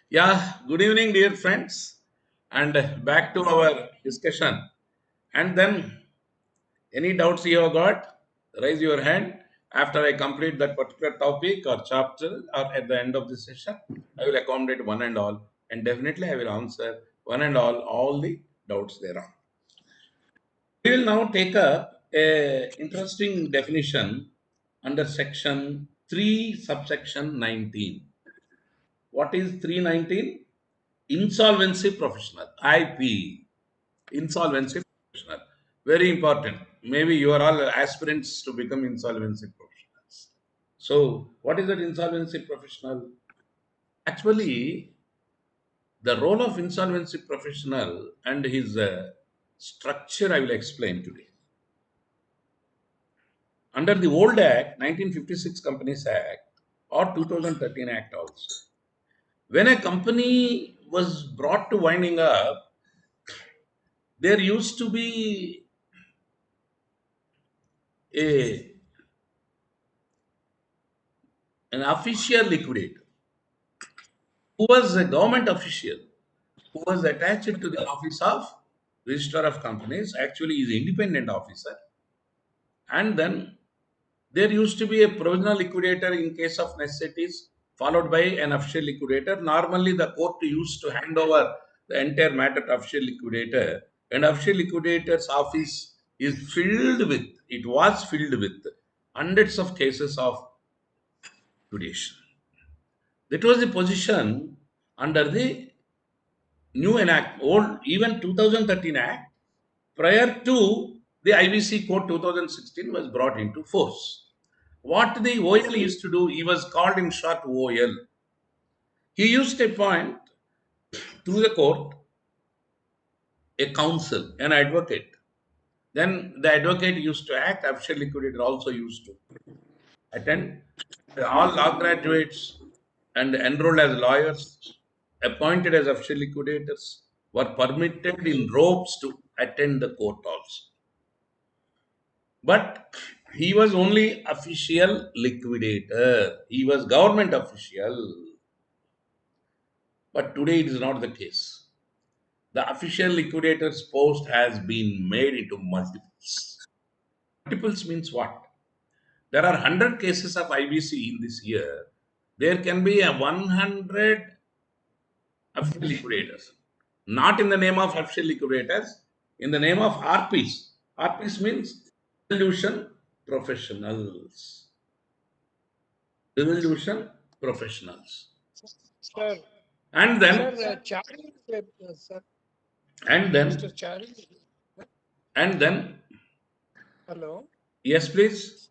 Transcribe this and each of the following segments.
Yeah, good evening, dear friends, and back to our discussion. And then, any doubts you have got, raise your hand. After I complete that particular topic or chapter, or at the end of the session, I will accommodate one and all, and definitely I will answer one and all the doubts thereon. We will now take up a interesting definition under section 3, subsection 19. What is 319? Insolvency professional, IP, insolvency professional. Very important. Maybe you are all aspirants to become insolvency professionals. So, what is that insolvency professional? Actually, the role of insolvency professional and his structure I will explain today. Under the old Act, 1956 Companies Act or 2013 Act also, when a company was brought to winding up, there used to be a an official liquidator who was a government official who was attached to the office of registrar of companies. Actually is independent officer. And then there used to be a provisional liquidator in case of necessities, followed by an official liquidator. Normally the court used to hand over the entire matter to official liquidator, and official liquidator's office is filled with, it was filled with hundreds of cases of liquidation. That was the position under the new enact, old even 2013 Act, prior to the IBC Code 2016 was brought into force. What the OL used to do, he was called in short OL. He used to appoint to the court a counsel, an advocate. Then the advocate used to act, official liquidator also used to attend. All law graduates and enrolled as lawyers, appointed as official liquidators, were permitted in robes to attend the court also. But he was only official liquidator. He was government official. But today it is not the case. The official liquidator's post has been made into multiples. Multiples means what? There are 100 cases of IBC in this year. There can be a 100 official liquidators. Not in the name of official liquidators, in the name of RPs. RPs means resolution professionals. Resolution professionals. Sir, And then, Chari, sir, and then, Mr. Chari. and then, Hello. yes, please.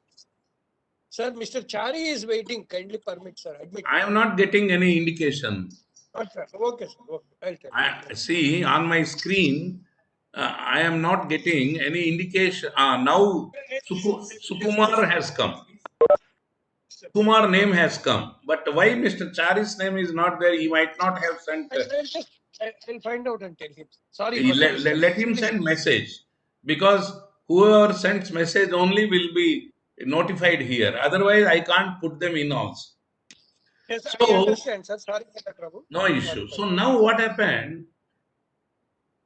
Sir, Mr. Chari is waiting. Kindly permit, sir. Admit. I am not getting any indication. Sir. Okay, sir. Okay. I'll tell I see on my screen. I am not getting any indication. Now Sukumar has come. Kumar name has come, but why Mr. Chari's name is not there? He might not have sent. I'll find out and tell him. Sorry for that, sir. Let him send message, because whoever sends message only will be notified here. Otherwise, I can't put them in also. Yes, I So understand, sir. Sorry for the trouble. no issue. So now what happened?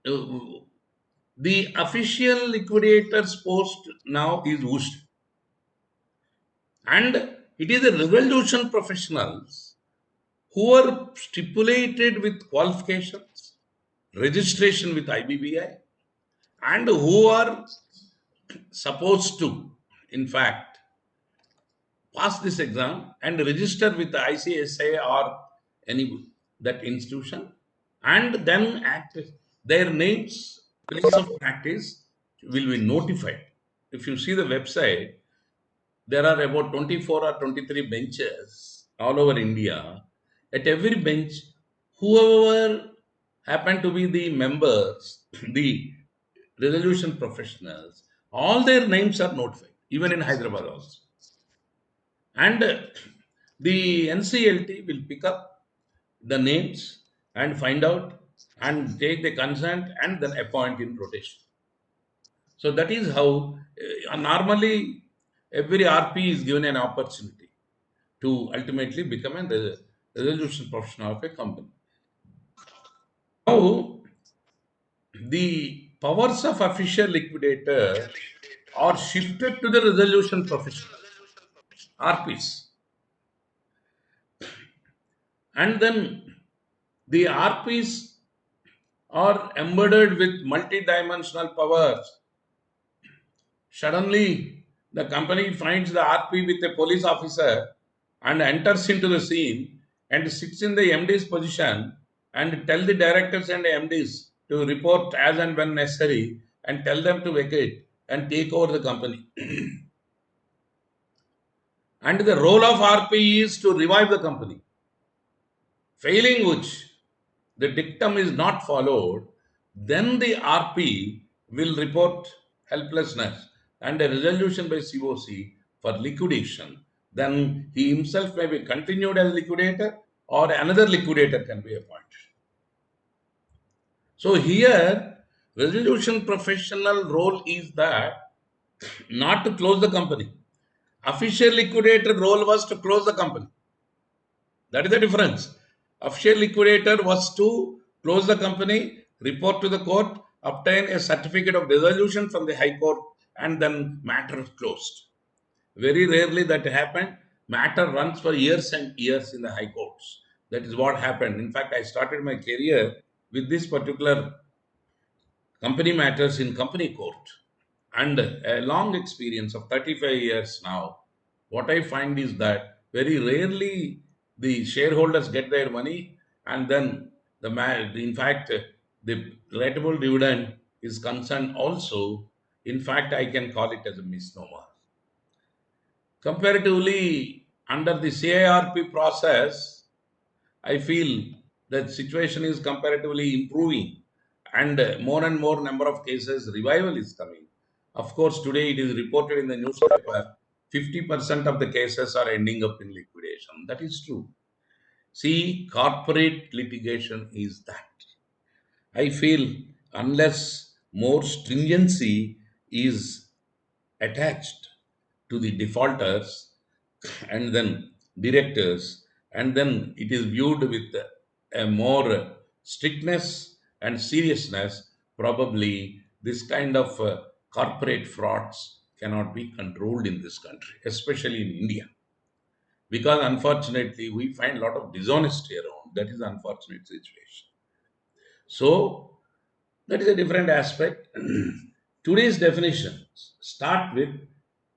Uh, the official liquidator's post now is used, and it is the resolution professionals who are stipulated with qualifications, registration with IBBI, and who are supposed to, in fact, pass this exam and register with the ICSI or any that institution, and then act. Their names, place of practice will be notified. If you see the website, there are about 24 or 23 benches all over India. At every bench, whoever happen to be the members, the resolution professionals, all their names are notified, even in Hyderabad also. And the NCLT will pick up the names and find out and take the consent and then appoint in rotation. So that is how normally every RP is given an opportunity to ultimately become a resolution professional of a company. Now, the powers of official liquidator are shifted to the resolution professional, RPs. And then the RPs are embedded with multidimensional powers. Suddenly, the company finds the RP with a police officer and enters into the scene and sits in the MD's position and tell the directors and MDs to report as and when necessary and tell them to vacate and take over the company. And the role of RP is to revive the company. Failing which the dictum is not followed, then the RP will report helplessness and a resolution by COC for liquidation. Then he himself may be continued as liquidator or another liquidator can be appointed. So here, resolution professional role is that not to close the company. Official liquidator role was to close the company. That is the difference. Official liquidator was to close the company, report to the court, obtain a certificate of dissolution from the High Court, and then matter closed. Very rarely that happened. Matter runs for years and years in the High Courts. That is what happened. In fact, I started my career with this particular company matters in company court and a long experience of 35 years now. What I find is that very rarely the shareholders get their money and then in fact, the rateable dividend is concerned also. In fact, I can call it as a misnomer. Comparatively, under the CIRP process, I feel that situation is comparatively improving and more number of cases revival is coming. Of course, today it is reported in the newspaper 50% of the cases are ending up in liquidation. That is true. See, corporate litigation is that. I feel unless more stringency is attached to the defaulters and then directors, and then it is viewed with a more strictness and seriousness, probably this kind of corporate frauds cannot be controlled in this country, especially in India, because unfortunately we find a lot of dishonesty around. That is unfortunate situation. So that is a different aspect. Today's definitions start with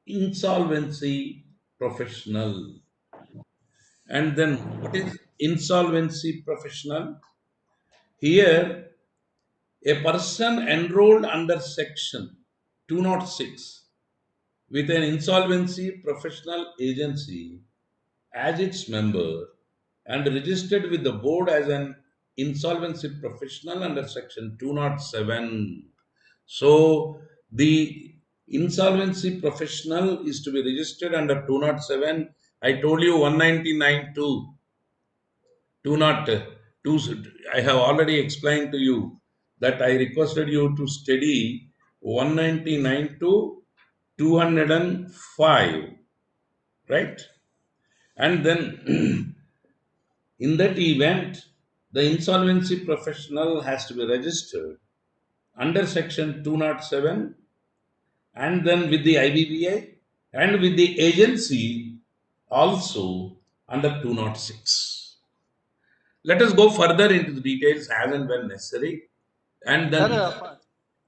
insolvency professional. And then what is insolvency professional? Here, a person enrolled under section 206 with an insolvency professional agency as its member and registered with the board as an insolvency professional under section 207. So the insolvency professional is to be registered under 207. I told you 199 to 202. I have already explained to you that I requested you to study 199 to 205, right? And then in that event, the insolvency professional has to be registered under section 207 and then with the IBBA and with the agency also under 206. Let us go further into the details as and when necessary. And Sir,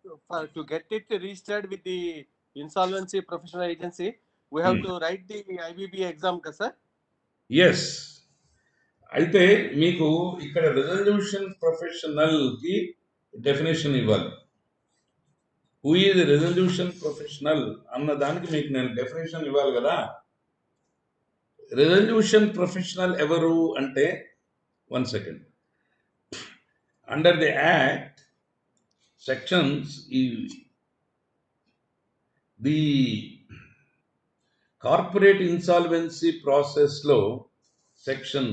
then, to get it registered with the insolvency professional agency, we have hmm, to write the IBB exam, sir. yes. అయితే మీకు ఇక్కడ resolution professional కి definition ఇవ్వాలి. Who is resolution professional అన్న దానికి మీకు నేను definition ఇవ్వాలి కదా. రెజల్యూషన్ ప్రొఫెషనల్ ఎవరు అంటే, 1 second, under the act sections the corporate insolvency ప్రాసెస్లో సెక్షన్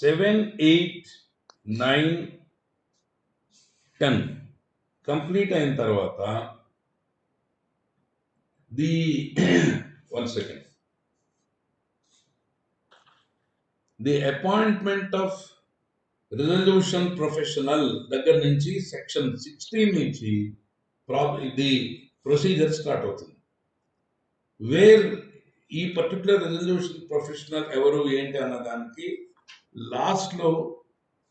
7, 8, 9, 10 కంప్లీట్ అయిన తర్వాత the 1 second, the appointment of resolution professional దగ్గర నుంచి సెక్షన్ 16 నుంచి ఇది ప్రొసీజర్ స్టార్ట్ అవుతుంది. వేర్ ఈ పర్టికులర్ రిజల్యూషన్ ప్రొఫెషనల్ ఎవరు ఏంటి అన్న దానికి లాస్ట్లో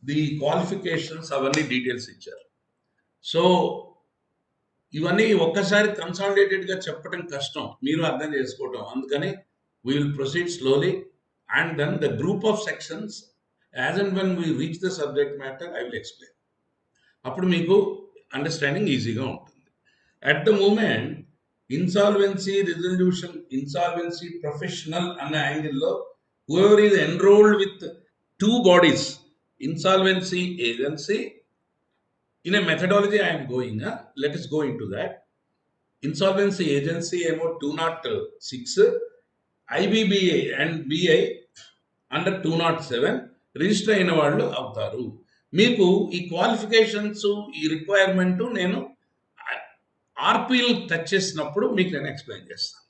ది క్వాలిఫికేషన్స్ అవన్నీ డీటెయిల్స్ ఇచ్చారు. సో ఇవన్నీ ఒక్కసారి కన్సాలిడేటెడ్గా చెప్పడం కష్టం, మీరు అర్థం చేసుకోవటం. అందుకని we will proceed slowly, and then the group of sections, as and when we reach the subject matter, I will explain. అప్పుడు మీకు అండర్స్టాండింగ్ ఈజీగా ఉంటుంది. At the moment insolvency resolution, insolvency professional అన్న యాంగిల్లో whoever is enrolled with two bodies, insolvency agency, in a methodology I am going, let us go into that. Insolvency agency ఏమో 206, IBBA and BI under 207 register అయిన వాళ్ళు అవుతారు. మీకు ఈ qualifications, ఈ requirement నేను ఆర్పీలు టచ్ చేసినప్పుడు మీకు నేను ఎక్స్ప్లెయిన్ చేస్తాను.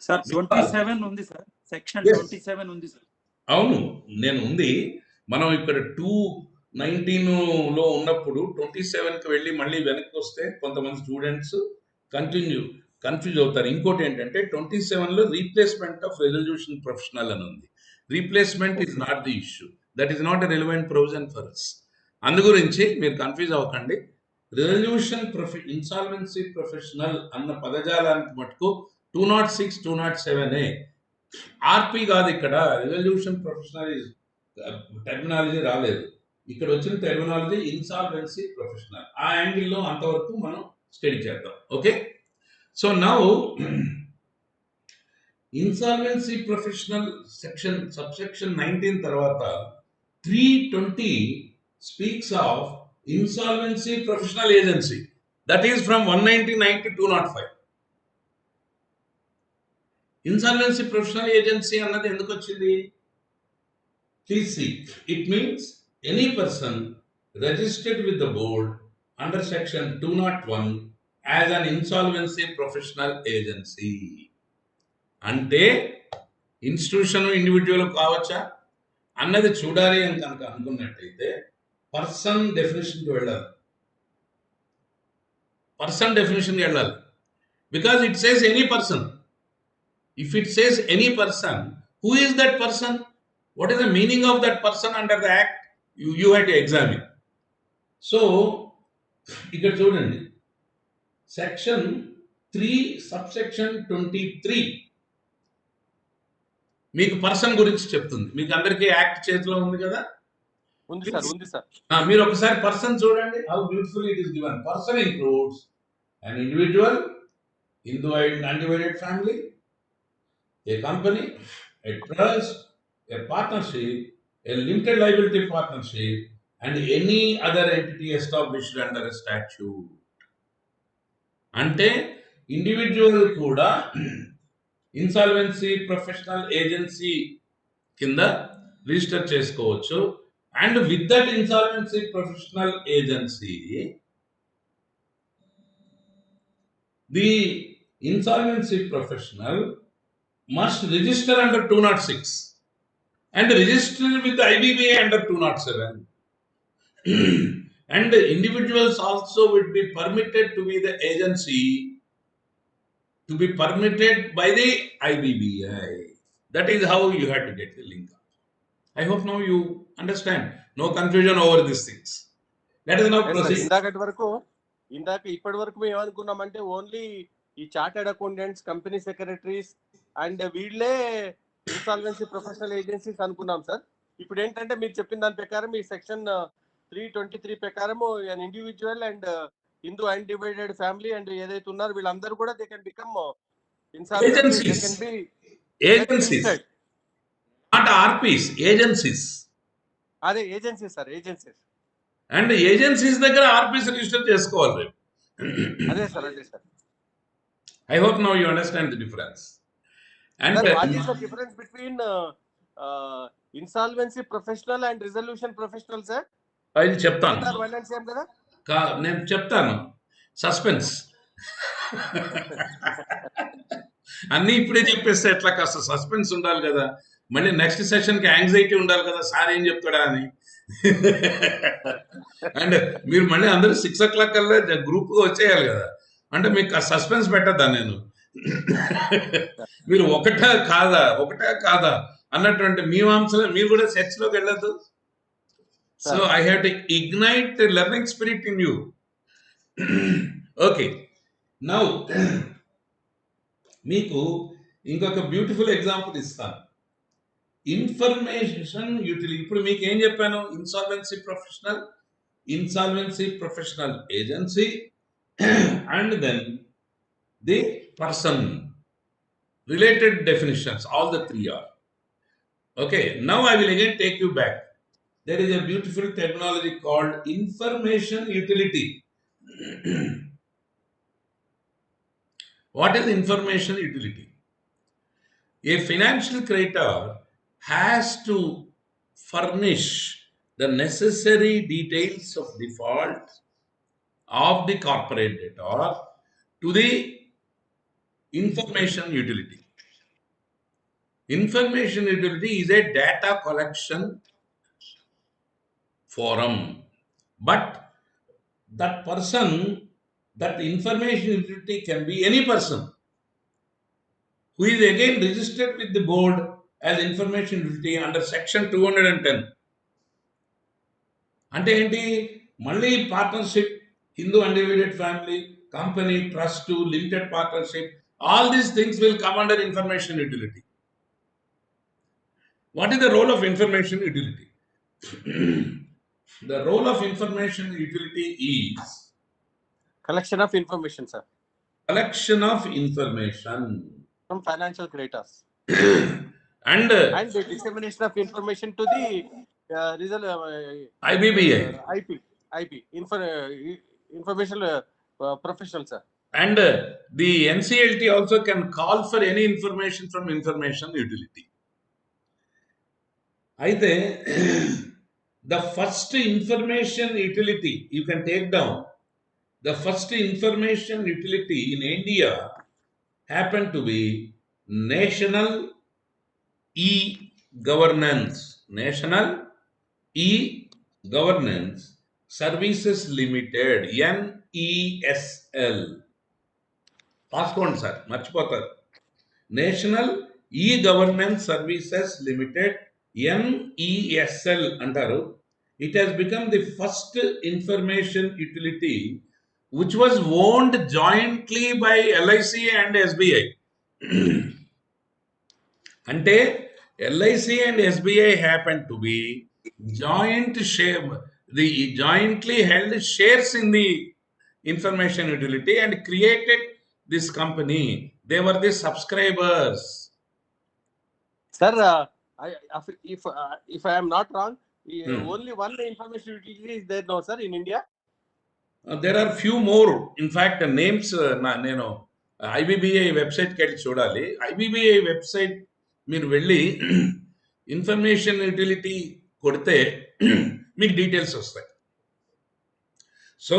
సార్ 27 ఉంది సార్, సెక్షన్ Yes. 27 ఉంది సార్. అవును, నేను ఉంది. మనం ఇక్కడ 219లో ఉన్నప్పుడు 27కి వెళ్ళి మళ్ళీ వెనక్కి వస్తే కొంతమంది స్టూడెంట్స్ కన్ఫ్యూజ్ అవుతారు. ఇంకోటి ఏంటంటే 27లో రీప్లేస్మెంట్ ఆఫ్ రెజల్యూషన్ ప్రొఫెషనల్ అని ఉంది. Replacement is not the issue, that is not a relevant provision for us. అందు గురించి మీరు కన్ఫ్యూజ్ అవ్వకండి. రెజల్యూషన్ ఇన్సాల్వెన్సీ ప్రొఫెషనల్ అన్న పదజాలానికి మటుకు 206, 207 ఆర్పి కాదు. ఇక్కడ రెజల్యూషన్ ప్రొఫెషనల్ టెర్మినాలజీ రాలేదు. ఇక్కడ వచ్చిన టెర్మినాలజీ ఇన్సాల్వెన్సీ ప్రొఫెషనల్. ఆ యాంగిల్లో అంతవరకు మనం స్టడీ చేద్దాం. Okay, so now insolvency professional section subsection 19 తర్వాత 320 speaks of insolvency professional agency, that is from 199 to 205. Insolvency professional agency అన్నది ఎందుకు వచ్చింది? Please see, it means any person registered with the board under section 201 as an insolvency professional agency. అంటే institution individual కావచ్చా అన్నది చూడాలి అని కనుక అనుకున్నట్టయితే person డెఫినేషన్కి వెళ్ళాలి. పర్సన్ డెఫినేషన్కి వెళ్ళాలి. Because it says any person. If it says any person, who is that person? What is the meaning of that person under the act? You have to examine. So, ఇక్కడ చూడండి, section 3 subsection 23 మీకు person గురించి చెప్తుంది. మీకు అందరికీ act చేతిలో ఉంది కదా? ఉంది సార్, ఉంది సార్. మీరు ఒకసారి పర్సన్ చూడండి, how beautiful it is given. Person includes an individual in the undivided family, a company, a trust, a partnership, a limited liability partnership, and any other entity established under a statute. అంటే individual కూడా insolvency professional agency కింద register చేసుకోవచ్చు. And with that insolvency professional agency, the insolvency professional must register under 206 and register with the IBBA under 207. And individuals also would be permitted to be the agency, to be permitted by the IBBI. That is how you have to get the link up. I hope now you understand. No confusion over these things. Let us now proceed. ఇప్పటి వరకు మేము ఏమనుకున్నామంటే only ఈ chartered accountants, company secretaries and వీళ్ళే insolvency professional agencies అనుకున్నాం sir. ఇప్పుడు ఏంటంటే మీరు చెప్పిన దాని ప్రకారం ఈ సెక్షన్ 323 ప్రకారం individual and Hindu undivided family and ఏదైతే ఉన్నారో వీళ్ళందరూ కూడా they can become Agencies. Agencies. Not RPs, agencies. అదే agencies sir, agencies. And agencies దగ్గర ఆర్పీస్ రిజిస్టర్ చేసుకోవాలి. అదే సార్, అదే sir. I hope now you understand the difference. And Sir, what is the difference between insolvency professional and resolution professional, sir? అది చెప్తాను. Both are one and same కదా? నేను చెప్తాను. Suspense. అన్నీ ఇప్పుడే చెప్పేస్తే ఎట్లా? కాస్త సస్పెన్స్ ఉండాలి కదా. మళ్ళీ నెక్స్ట్ సెషన్కి యాంగ్జైటీ ఉండాలి కదా, సార్ ఏం చెప్తాడా అని. అండ్ మీరు మళ్ళీ అందరూ 6 o'clock కల్లా గ్రూప్గా వచ్చేయాలి కదా, అంటే మీకు ఆ సస్పెన్స్ పెట్టద్దా నేను? మీరు ఒకటా కాదా అన్నటువంటి మీమాంసలో మీరు కూడా సెర్చ్లోకి వెళ్ళద్దు. So I have to ignite learning spirit in you. Okay, now మీకు ఇంకొక బ్యూటిఫుల్ ఎగ్జాంపుల్ ఇస్తాను. Information utility. ఇప్పుడు మీకు ఏం చెప్పాను? Insolvency professional agency and then the person. Related definitions, all the three are. Okay, now I will again take you back. There is a beautiful terminology called information utility. What is information utility? A financial creditor has to furnish the necessary details of default of the corporate debtor to the information utility. Information utility is a data collection forum, but that person, that information utility can be any person who is again registered with the board as information utility under section 210. అంటే ఏంటి? మళ్ళీ partnership, Hindu undivided family, company, trust, limited partnership, all these things will come under information utility. What is the role of information utility? The role of information utility is collection of information, sir, collection of information from financial creditors and the dissemination of information to the IBBI IP information professional, sir. And the NCLT also can call for any information from information utility. Aithe the first information utility you can take down. The first information utility in India happened to be National E-Governance. National E-Governance Services Limited, NESL. రాసుకోండి sir, మర్చిపోతారు. National e governance services limited, NESL అంటారు. It has become the first information utility which was owned jointly by LIC and SBI. అంటే LIC and SBI happen to be jointly held shares in the information utility and created this company. They were the subscribers. Sir, if I am not wrong, only one information utility is there now, sir, in India. There are few more. In fact, names నేను IBBI వెబ్సైట్కి వెళ్ళి చూడాలి. IBBI website మీరు వెళ్ళి information utility కొడితే మీకు details వస్తాయి. So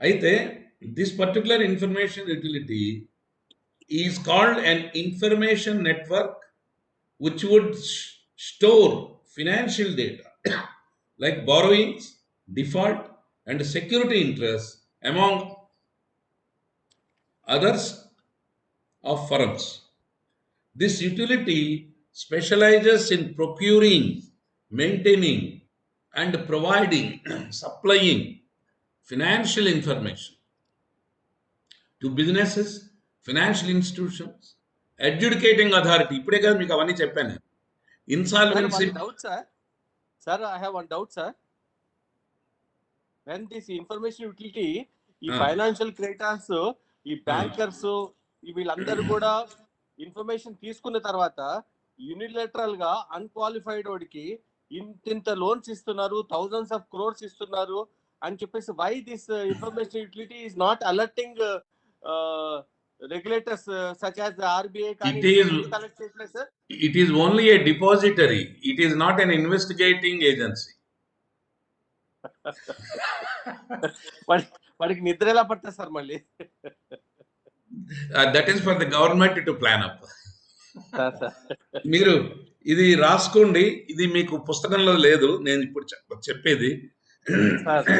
అయితే this particular information utility is called an information network which would store financial data like borrowings, default and security interest among others of firms. This utility specializes in procuring, maintaining and providing supplying financial information to businesses, financial institutions, adjudicating authority. ఇప్పుడే కదా మీకు అవన్నీ చెప్పాను. Insolvency. Sir, I have one doubt, sir. When this information utility, ఈ financial creditors, ఈ bankers, వీళ్ళందరూ కూడా information తీసుకున్న తర్వాత యూనిలేటరల్ గా అన్క్వాలిఫైడ్ వాడికి ఇంత లోన్స్ ఇస్తున్నారు, థౌజండ్స్ ఆఫ్ క్రోర్స్ ఇస్తున్నారు అని చెప్పేసి, why this information utility is not alerting regulators such as the RBI? It is only a depository. It is not an investigating agency. వాడికి నిద్ర ఎలా పడుతుంది సార్ మళ్ళీ? That is for the government to plan up. మీరు ఇది రాసుకోండి. ఇది మీకు పుస్తకంలో లేదు. నేను ఇప్పుడు చెప్పేది. Sir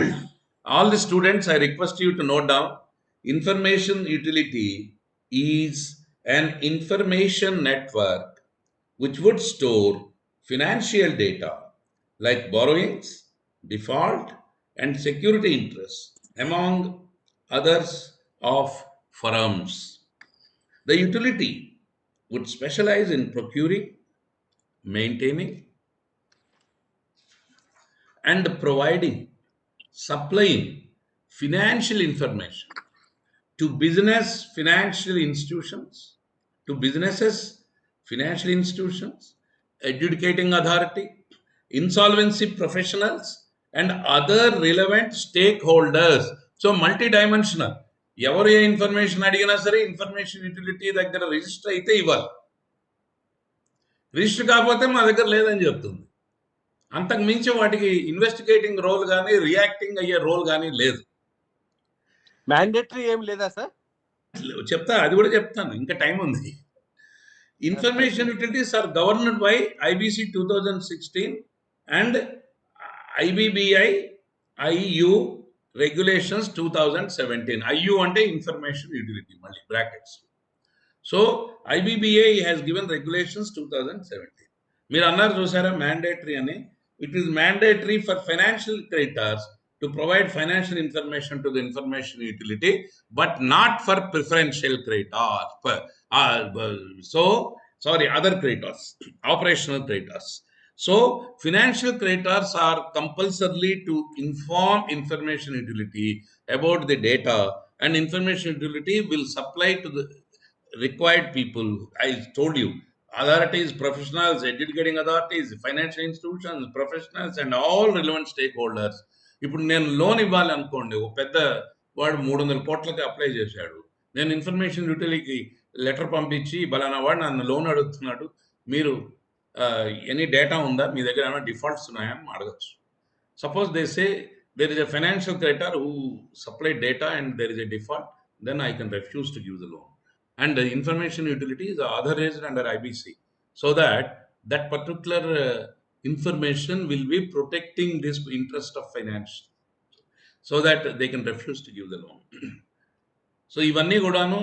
All the students, I request you to note down. Information utility is an information network which would store financial data like borrowings, default, and security interests, among others of firms. The utility would specialize in procuring, maintaining, and providing, supplying financial information to businesses, financial institutions, adjudicating authority, insolvency professionals, and other relevant stakeholders. So multidimensional. ఎవరు ఏ information అడిగినా సరే information utility దగ్గర register అయితే ఇవ్వాలి. Register కాకపోతే మా దగ్గర లేదని చెప్తుంది. అంతకు మించి వాటికి ఇన్వెస్టిగేటింగ్ రోల్ కానీ రియాక్టింగ్ అయ్యే రోల్ కానీ లేదు. మ్యాండేటరీ ఏం లేదా సార్? చెప్తా, అది కూడా చెప్తాను, ఇంకా టైం ఉంది. Information utilities are governed by IBC 2016 and IBBI IU regulations 2017. IU అంటే information utility, మళ్ళీ brackets. So IBBI has given regulations 2017. మీరు అన్నారు చూసారా మ్యాండేటరీ అని. It is mandatory for financial creditors to provide financial information to the information utility, but not for preferential creditors. Other creditors, operational creditors. So, financial creditors are compulsorily to inform information utility about the data, and information utility will supply to the required people. I told you, authorities, professionals, adjudicating authorities, financial institutions, professionals, and all relevant stakeholders. ఇప్పుడు నేను loan ఇవ్వాలి అనుకోండి, ఒక పెద్ద వాడు 300 కోట్లకి apply చేశాడు. నేను ఇన్ఫర్మేషన్ యూటిలిటీకి లెటర్ పంపించి బలానా వాడు నన్ను లోన్ అడుగుతున్నాడు, మీరు ఎనీ డేటా ఉందా, మీ దగ్గర ఏమైనా డిఫాల్ట్స్ ఉన్నాయా అని అడగచ్చు. Suppose they say there is a financial creditor who supplied data and there is a default, then I can refuse to give the loan. And the information utility is authorized under IBC, so that particular information will be protecting this interest of finance, so that they can refuse to give the loan. So ఇవన్నీ కూడాను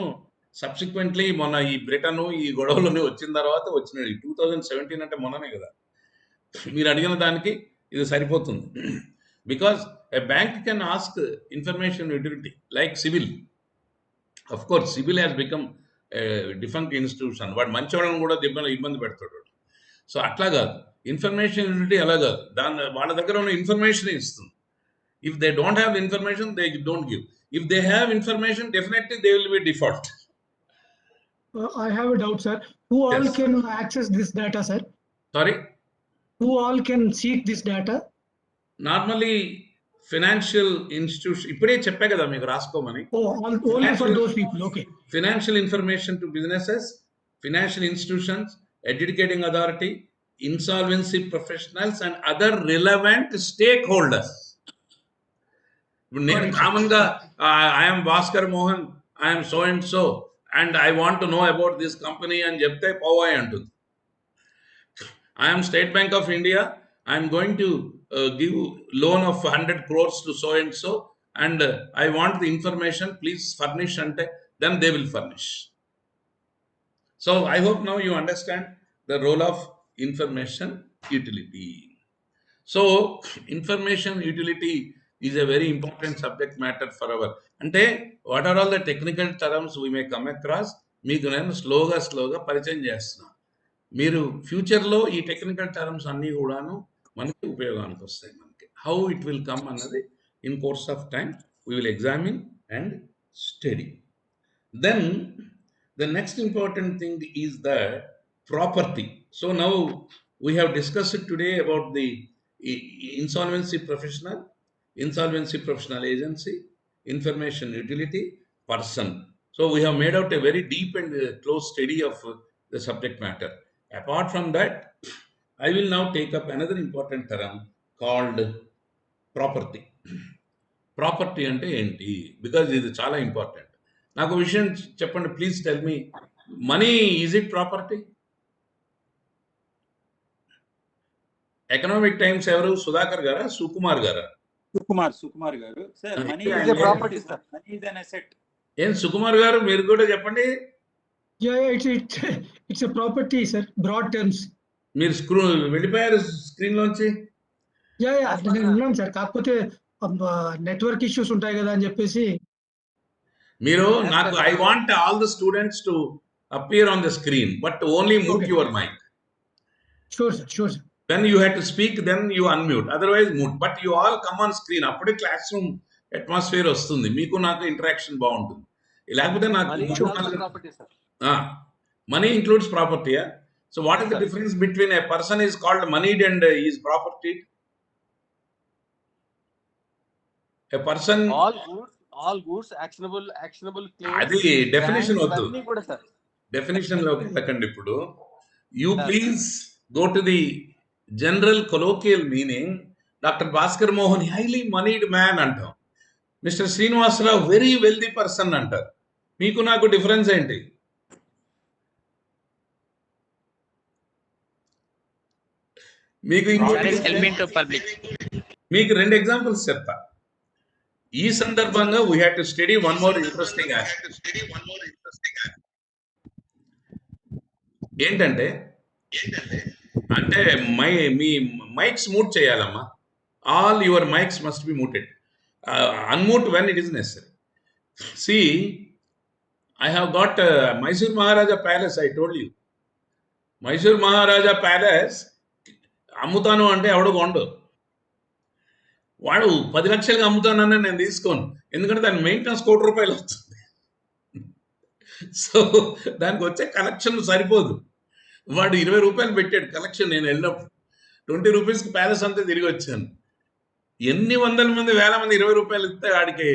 subsequently మొన్న ఈ Britain ఈ గొడవలోనే వచ్చిన తర్వాత వచ్చినాయి. 2017 అంటే మొన్ననే కదా. మీరు అడిగిన దానికి ఇది సరిపోతుంది. Because a bank can ask information utility like civil. Of course civil has become different institution. వాడు మంచివాళ్ళని కూడా ఇబ్బంది పెడతాడు. సో అట్లా కాదు, ఇన్ఫర్మేషన్ యూనిటీ అలా కాదు, వాళ్ళ దగ్గర ఉన్న ఇన్ఫర్మేషన్ ఇస్తుంది. If they don't have information they don't give. If they have information definitely they will be default. I have a doubt, sir. Who all can access this data, sir? Sorry? Who all can seek this data? Normally financial institution, ఇప్పుడే చెప్పా కదా మీకు రాసుకోమని. Only for those people, okay. Financial information to businesses, financial institutions, adjudicating authority, insolvency professionals, and other relevant stakeholders. నేను కామన్గా I'm Bhaskar Mohan, I'm so and so, and I want to know about this company అని చెప్తే పోవాయి అంటుంది. I'm state bank of India, I'm going to give loan of 100 crores to so and so, and I want the information, please furnish, and then they will furnish. So I hope now you understand the role of information utility. So information utility is a very important subject matter for our, ante what are all the technical terms we may come across, meeku nenu slowga పరిచయం చేస్తున్నా. మీరు ఫ్యూచర్లో ఈ technical terms అన్నీ కూడాను మనకి ఉపయోగానికి వస్తాయి. మనకి హౌ ఇట్ విల్ కమ్ అన్నది in course of time we will examine and study. Then the next important thing is the property. So now we have discussed today about the insolvency professional agency, information utility, person. So we have made out a very deep and close study of the subject matter. Apart from that, I will now take up another important term called property. Property ante enti? Because ఇది చాలా important. నాకు విషయం చెప్పండి, please tell me, money is it property? Economic times ఎవరు? సుధాకర్ గారా, సుకుమార్ గారా? సుకుమార్ గారు sir. Money It is a property, sir. Money is an asset. ఏం సుకుమార్ గారు మీరు కూడా చెప్పండి. Yeah, it's a property, sir. Broad terms. మీరు వెళ్ళిపోయారు స్క్రీన్ లోంచి. Yeah, నేను ఉన్నాను సార్. కాకపోతే నెట్వర్క్ ఇష్యూస్ ఉంటాయి కదా అని చెప్పేసి. మీరు నాకు I want all the students to appear on the screen, but only mute your mic. Sure, sir. Then you have to speak, then you unmute. Otherwise, mute. But you all come on screen. అప్పుడే classroom atmosphere వస్తుంది. మీకు నాకు interaction బాగుంటుంది. లేకపోతే నాకు money includes property. So what is the difference between a person is called moneyed and is property? A person all goods actionable claims. అది definition వద్దు. అన్నీ కూడా సార్ డెఫినేషన్ లోకి వెళ్ళకండి ఇప్పుడు. You please go to the general colloquial meaning. Doctor Bhaskar Mohan highly moneyed man అంటాం. Mister Srinivasarao very wealthy person అంటారు. మీకు నాకు డిఫరెన్స్ ఏంటి? మీకు 2 ఎగ్జాంపుల్స్ చెప్తా. ఈ సందర్భంగా we have to study one more interesting ఏంటంటే మీ మైక్స్ మూట్ చేయాలమ్మా. All your mics must be muted. Unmute when it is necessary. See I have got Mysore Maharaja palace. I told you Mysore Maharaja palace అమ్ముతాను అంటే ఎవడో కొండు. వాడు 10 లక్షలుగా అమ్ముతానని నేను తీసుకోను. ఎందుకంటే దాని మెయింటెనెన్స్ ₹1,00,00,000 వస్తుంది. సో దానికి వచ్చే కలెక్షన్ సరిపోదు. వాడు ₹20 పెట్టాడు కలెక్షన్. నేను వెళ్ళినప్పుడు ₹20కి ప్యాలెస్ అంతా తిరిగి వచ్చాను. ఎన్ని వందల మంది వేల మంది ₹20 ఇస్తే వాడికి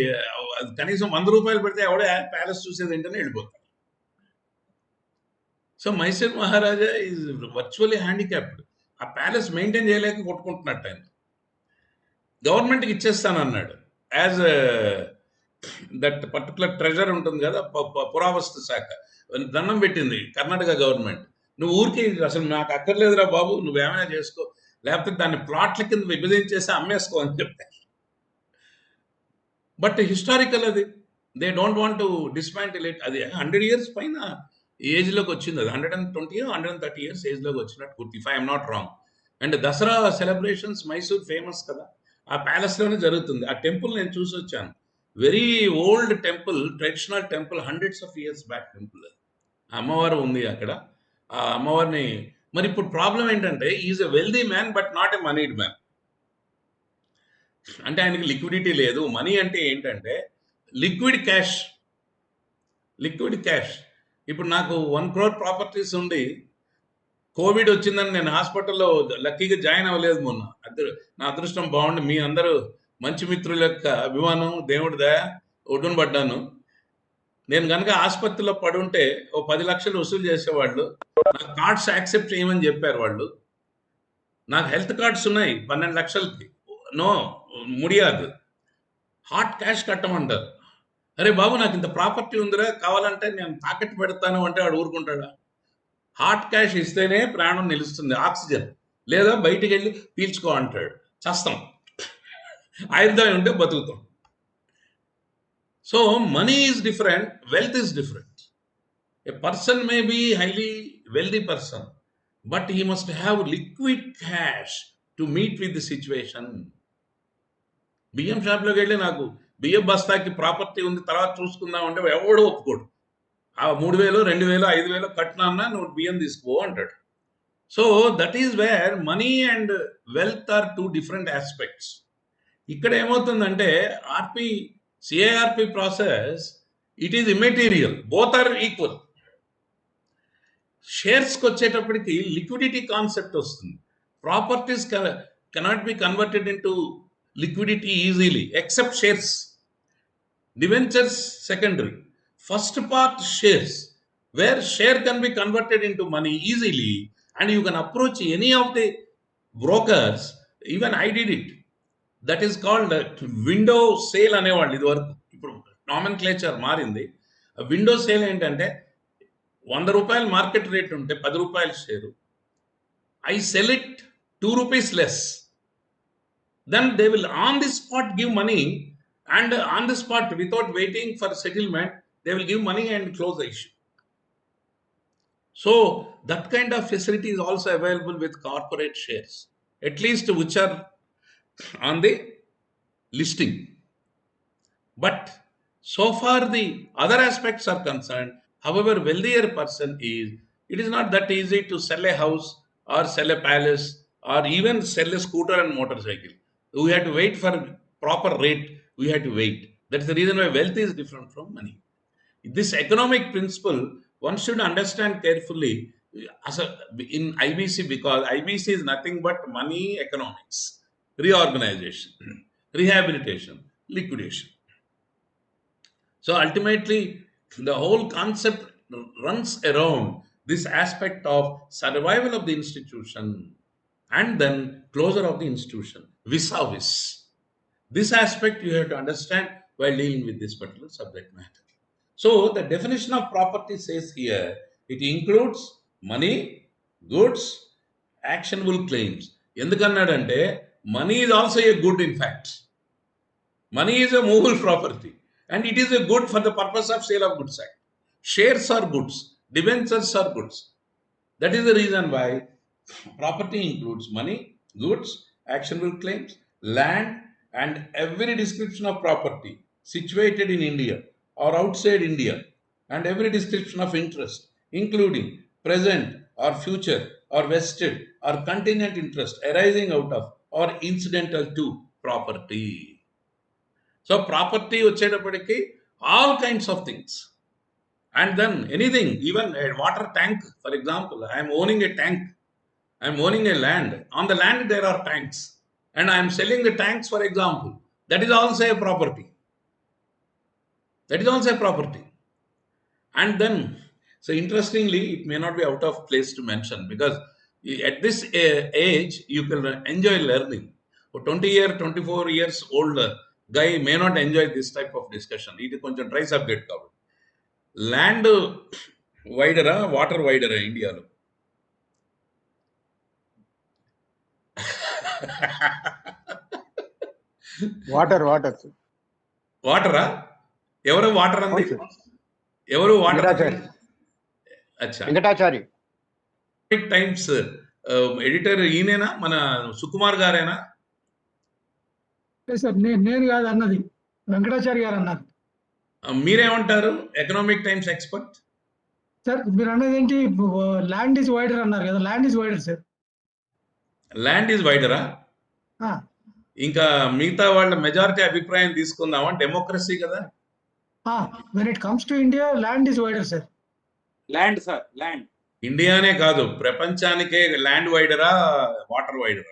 కనీసం ₹100 పెడితే ఎవడే ప్యాలెస్ చూసేది ఏంటనే వెళ్ళిపోతాడు. So Mysore Maharaja is virtually handicapped. ఆ ప్యాలెస్ మెయింటైన్ చేయలేక కొట్టుకుంటున్నట్టు ఆయన. గవర్నమెంట్కి ఇచ్చేస్తాను అన్నాడు. యాజ్ దట్ పర్టికులర్ ట్రెజర్ ఉంటుంది కదా, పురావస్తు శాఖ దండం పెట్టింది కర్ణాటక గవర్నమెంట్. నువ్వు ఊరికి అసలు నాకు అక్కర్లేదురా బాబు, నువ్వేమైనా చేసుకో, లేకపోతే దాన్ని ప్లాట్ల కింద విభజించేసి అమ్మేసుకో అని చెప్పారు. బట్ హిస్టారికల్ అది. They don't want to dismantle it. అది 100 years పైన ఏజ్లోకి వచ్చింది. అది 120 or 130 years ఏజ్లోకి వచ్చినట్టు గుర్తు, if I'm not wrong. And Dasara celebrations Mysore famous కదా, ఆ ప్యాలెస్లోనే జరుగుతుంది. ఆ టెంపుల్ నేను చూసి వచ్చాను. Very old temple, traditional temple, hundreds of years back temple. అమ్మవారు ఉంది అక్కడ. ఆ అమ్మవారిని మరి ఇప్పుడు ప్రాబ్లం ఏంటంటే is a wealthy man but not a moneyed man. అంటే ఆయనకి లిక్విడిటీ లేదు. మనీ అంటే ఏంటంటే లిక్విడ్ క్యాష్. ఇప్పుడు నాకు 1 crore ప్రాపర్టీస్ ఉండి కోవిడ్ వచ్చిందని నేను హాస్పిటల్లో లక్కీగా జాయిన్ అవ్వలేదు మొన్న. నా అదృష్టం బాగుండి మీ అందరూ మంచి మిత్రుల యొక్క అభిమానం, దేవుడి దయ ఒడ్డున పడ్డాను. నేను కనుక ఆసుపత్రిలో పడుంటే ఓ 10 లక్షలు వసూలు చేసేవాళ్ళు. నాకు కార్డ్స్ యాక్సెప్ట్ చేయమని చెప్పారు వాళ్ళు. నాకు హెల్త్ కార్డ్స్ ఉన్నాయి 12 లక్షలకి. నో ముడియాదు, హాట్ క్యాష్ కట్టమంటారు. అరే బాబు నాకు ఇంత ప్రాపర్టీ ఉందిరా, కావాలంటే నేను తాకట్టు పెడతాను అంటే వాడు ఊరుకుంటాడా? హాట్ క్యాష్ ఇస్తేనే ప్రాణం నిలుస్తుంది, ఆక్సిజన్. లేదా బయటికి వెళ్ళి పీల్చుకో అంటాడు, చస్తాం. ఆయుర్దాయం ఉంటే బతుకుతాం. So money is different, wealth is different. A person may be highly wealthy person, but he must have liquid cash to meet with the situation. బియ్యం షాప్లోకి వెళ్ళి నాకు బియ్యం బస్తాకి ప్రాపర్టీ ఉంది తర్వాత చూసుకుందాం అంటే ఎవడో ఒప్పుకోడు. ఆ 3,000, 2,000, 5,000 కట్టినా నువ్వు బియ్యం తీసుకో అంటాడు. So that is where money and wealth are 2 different aspects. ఇక్కడ ఏమవుతుందంటే CIRP process, it is immaterial, both are equal. షేర్స్కి వచ్చేటప్పటికి లిక్విడిటీ కాన్సెప్ట్ వస్తుంది. Properties cannot be converted into liquidity easily except shares. Debentures secondary. First part shares, where share can be converted into money easily and you can approach any of the brokers. Even I did it. That is called window sale అనేవాళ్ళు ఇదివరకు. ఇప్పుడు nomenclature మారింది. Window sale ఏంటంటే ₹100 market rate ఉంటే ₹10 share. I sell it 2 rupees less, then they will on the spot give money, and on the spot, without waiting for settlement, they will give money and close the issue. So that kind of facility is also available with corporate shares, at least which are on the listing. But so far the other aspects are concerned, however wealthier person is, it is not that easy to sell a house or sell a palace or even sell a scooter and motorcycle. We had to wait for proper rate. We had to wait. That's the reason why wealth is different from money. This economic principle one should understand carefully as in IBC, because IBC is nothing but money economics, reorganization, rehabilitation, liquidation. So ultimately, the whole concept runs around this aspect of survival of the institution and then closure of the institution, vis-a-vis. This aspect you have to understand while dealing with this particular subject matter. So the definition of property says here, it includes money, goods, actionable claims. ఎందుకన్నాడంటే money is also a good in fact. Money is a movable property and it is a good for the purpose of sale of goods act. Shares are goods, debentures are goods. That is the reason why property includes money, goods, actionable claims, land, and every description of property situated in India or outside India, and every description of interest, including present or future or vested or contingent interest arising out of or incidental to property. So property వచ్చేటప్పటికి all kinds of things. And then anything, even a water tank, for example, I am owning a tank, I am owning a land. On the land there are tanks, and I am selling the tanks, for example. That is also a property. That is also a property. And then, so interestingly, it may not be out of place to mention because at this age you can enjoy learning. A 24 years old guy may not enjoy this type of discussion. It is కొంచెం dry subject కాబట్టి. Land వైడరా water వైడరా ఇండియాలో? Water వాటరా? ఎవరు water అంది? ఎవరు water? అచ్చా, Venkatachari times editor ఈయనేనా, మన సుకుమార్ గారేనా? Sir నేను కాదు అన్నది, వెంకటాచారి గారు అన్నారు. మీరేమంటారు, ఎకనామిక్ టైమ్స్ ఎక్స్పర్ట్? సార్ మీరు అన్నది ఏంటి, ల్యాండ్ ఈజ్ వైడర్ అన్నారు కదా, land is wider sir. Land is వైడరా? ఇంకా మిగతా వాళ్ళ మెజారిటీ అభిప్రాయం తీసుకుందామా? డెమోక్రసీ కదా. When it comes to India land is wider sir. Land sir, land. ఇండియానే కాదు, ప్రపంచానికే ల్యాండ్ వైడరా వాటర్ వైడరా?